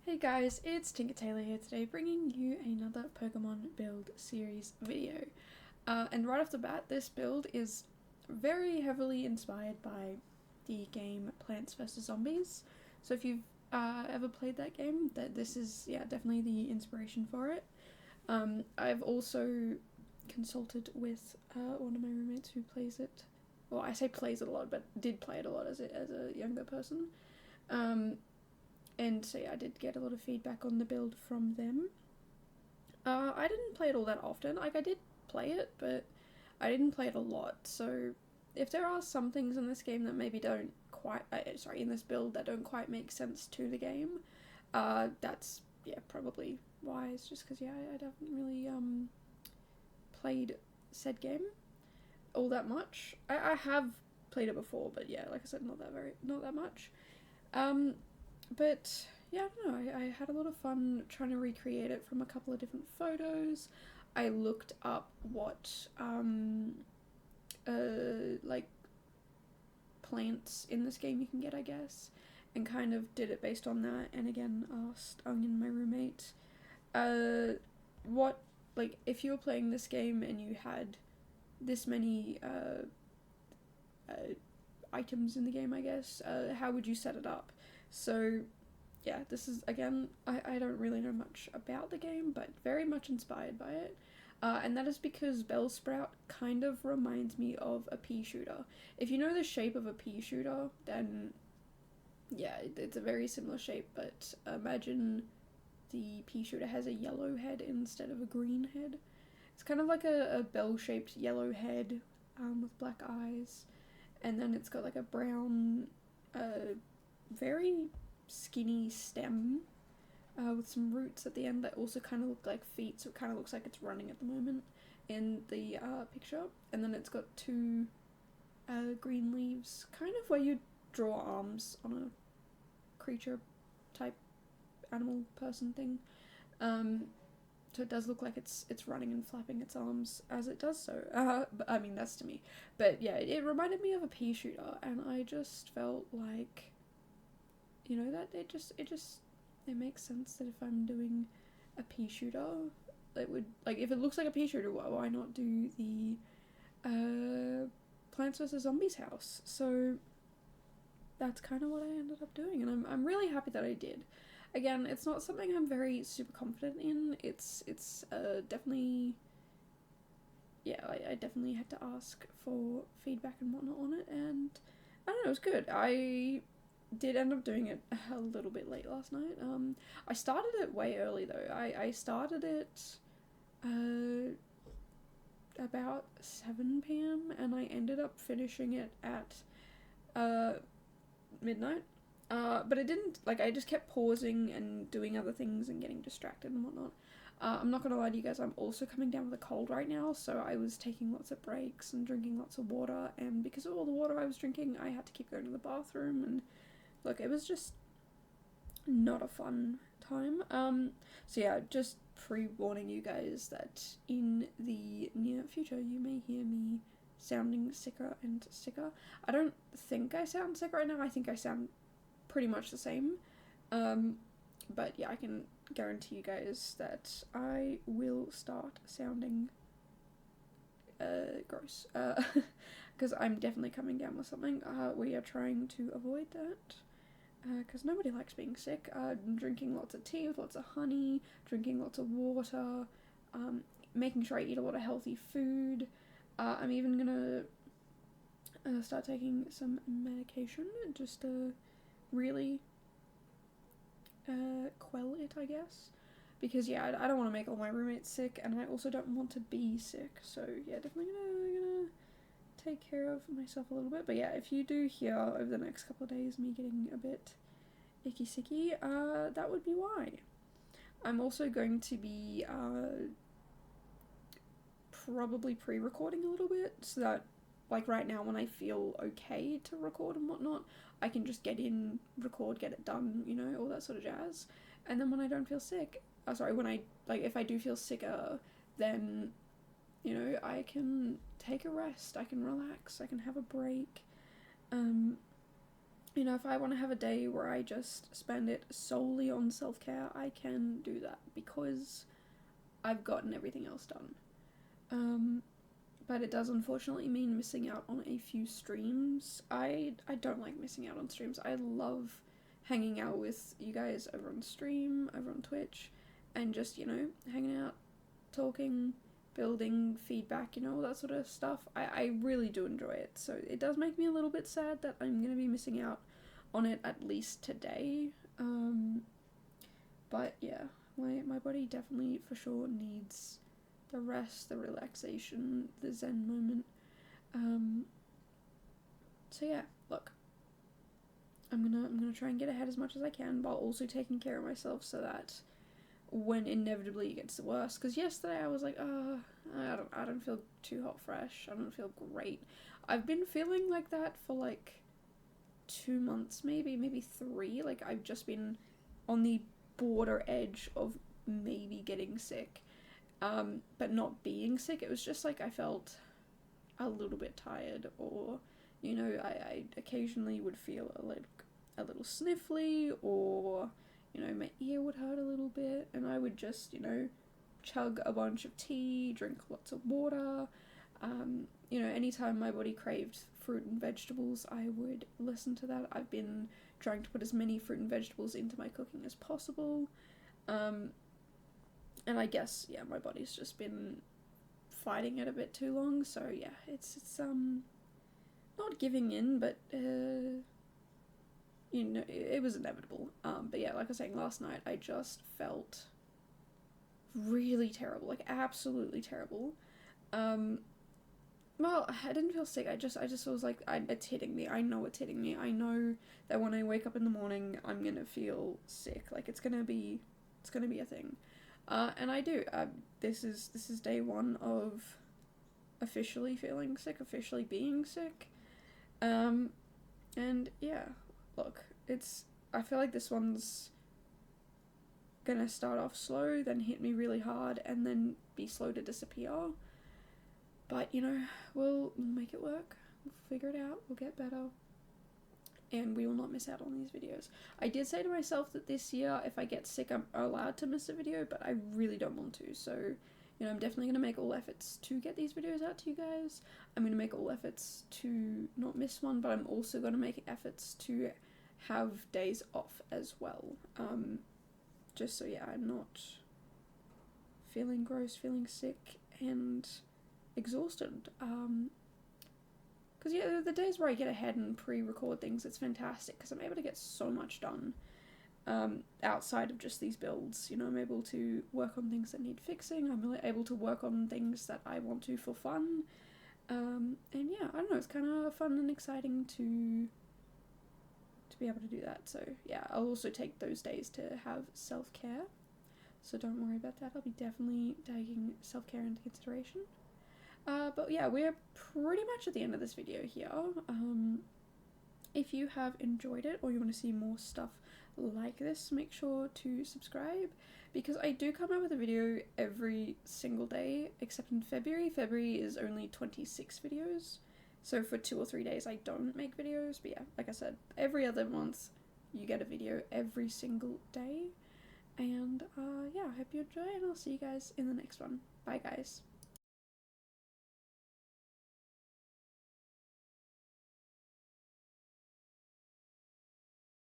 Hey guys, it's Tinker Taylor here today, bringing you another Pokemon build series video. And right off the bat, this build is very heavily inspired by the game Plants vs Zombies. So if you've ever played that game, this is definitely the inspiration for it. I've also consulted with one of my roommates who plays it. Well, I say plays it a lot, but did play it a lot as a younger person. And so yeah, I did get a lot of feedback on the build from them. I didn't play it all that often. Like, I did play it, but I didn't play it a lot. So if there are some things in this game that maybe don't quite, in this build that don't quite make sense to the game, that's probably why. It's just because I haven't really played said game all that much. I have played it before, but yeah, like I said, not that much. But yeah, I don't know. I had a lot of fun trying to recreate it from a couple of different photos. I looked up what like plants in this game you can get, I guess, and kind of did it based on that. And again, asked Onion, my roommate, what, like, if you were playing this game and you had this many items in the game, I guess, how would you set it up? So yeah, this is, again, I don't really know much about the game, but very much inspired by it. And that is because Bellsprout kind of reminds me of a pea shooter. If you know the shape of a pea shooter, then yeah, it's a very similar shape, but imagine the pea shooter has a yellow head instead of a green head. It's kind of like a bell-shaped yellow head with black eyes, and then it's got like a brown, very skinny stem with some roots at the end that also kind of look like feet, so it kind of looks like it's running at the moment in the picture. And then it's got two green leaves, kind of where you draw arms on a creature type animal person thing. So it does look like it's running and flapping its arms as it does so. But, I mean, that's to me. But yeah, it reminded me of a pea shooter, and I just felt like, you know, that it makes sense that if I'm doing a pea shooter, it would, like, if it looks like a pea shooter, why not do the Plants vs Zombies house? So that's kind of what I ended up doing, and I'm really happy that I did. Again, it's not something I'm very super confident in. It's definitely, yeah, I definitely had to ask for feedback and whatnot on it, and I don't know, it was good. I did end up doing it a little bit late last night. I started it way early though. I started it about 7 p.m. and I ended up finishing it at midnight. But it didn't, like, I just kept pausing and doing other things and getting distracted and whatnot. I'm not gonna lie to you guys, I'm also coming down with a cold right now, so I was taking lots of breaks and drinking lots of water, and because of all the water I was drinking, I had to keep going to the bathroom, and look, it was just not a fun time. So yeah, just pre-warning you guys that in the near future you may hear me sounding sicker and sicker. I don't think I sound sick right now, I think I sound pretty much the same. But yeah, I can guarantee you guys that I will start sounding gross. Because I'm definitely coming down with something. We are trying to avoid that. Because nobody likes being sick. Drinking lots of tea with lots of honey, drinking lots of water, making sure I eat a lot of healthy food. I'm even gonna start taking some medication just to really quell it, I guess. Because yeah, I don't want to make all my roommates sick, and I also don't want to be sick. So yeah, definitely gonna take care of myself a little bit. But yeah, if you do hear over the next couple of days me getting a bit icky sicky, that would be why. I'm also going to be probably pre-recording a little bit, so that, like, right now when I feel okay to record and whatnot, I can just get in, record, get it done, you know, all that sort of jazz. And then when I don't feel sick, when I, like, if I do feel sicker, then, you know, I can take a rest, I can relax, I can have a break. you know, if I want to have a day where I just spend it solely on self-care, I can do that because I've gotten everything else done. But it does unfortunately mean missing out on a few streams. I don't like missing out on streams. I love hanging out with you guys over on stream, over on Twitch, and just, you know, hanging out, talking, building, feedback, you know, all that sort of stuff. I really do enjoy it. So it does make me a little bit sad that I'm going to be missing out on it at least today. But yeah, my body definitely for sure needs the rest, the relaxation, the zen moment. So yeah, look, I'm gonna try and get ahead as much as I can while also taking care of myself so that when inevitably it gets worse, because yesterday I was like, I don't feel too hot fresh, I don't feel great. I've been feeling like that for like 2 months, maybe 3. Like I've just been on the border edge of maybe getting sick, but not being sick. It was just like I felt a little bit tired, or, you know, I occasionally would feel a little sniffly, or, you know, my ear would hurt a little bit, and I would just, you know, chug a bunch of tea, drink lots of water. You know, anytime my body craved fruit and vegetables, I would listen to that. I've been trying to put as many fruit and vegetables into my cooking as possible. And I guess, yeah, my body's just been fighting it a bit too long, so yeah, it's not giving in, but you know, it was inevitable. But yeah, like I was saying, last night I just felt really terrible, like absolutely terrible. Well, I didn't feel sick. I just was like, it's hitting me. I know it's hitting me. I know that when I wake up in the morning, I'm gonna feel sick. Like it's gonna be a thing. And I do. This is day 1 of officially feeling sick, officially being sick. And yeah, look, I feel like this one's gonna start off slow, then hit me really hard, and then be slow to disappear. But, you know, we'll make it work. We'll figure it out. We'll get better. And we will not miss out on these videos. I did say to myself that this year, if I get sick, I'm allowed to miss a video, but I really don't want to. So, you know, I'm definitely going to make all efforts to get these videos out to you guys. I'm going to make all efforts to not miss one, but I'm also going to make efforts to have days off as well. Just so, yeah, I'm not feeling gross, feeling sick, and exhausted. Because yeah, the days where I get ahead and pre-record things, it's fantastic because I'm able to get so much done outside of just these builds. You know, I'm able to work on things that need fixing. I'm able to work on things that I want to for fun. And yeah, I don't know, it's kind of fun and exciting to be able to do that. So yeah, I'll also take those days to have self-care. So don't worry about that. I'll be definitely taking self-care into consideration. But yeah, we're pretty much at the end of this video here. If you have enjoyed it or you want to see more stuff like this, make sure to subscribe, because I do come out with a video every single day except in February. February is only 26 videos, so for 2 or 3 days I don't make videos. But yeah, like I said, every other month you get a video every single day. And yeah, I hope you enjoy, and I'll see you guys in the next one. Bye guys.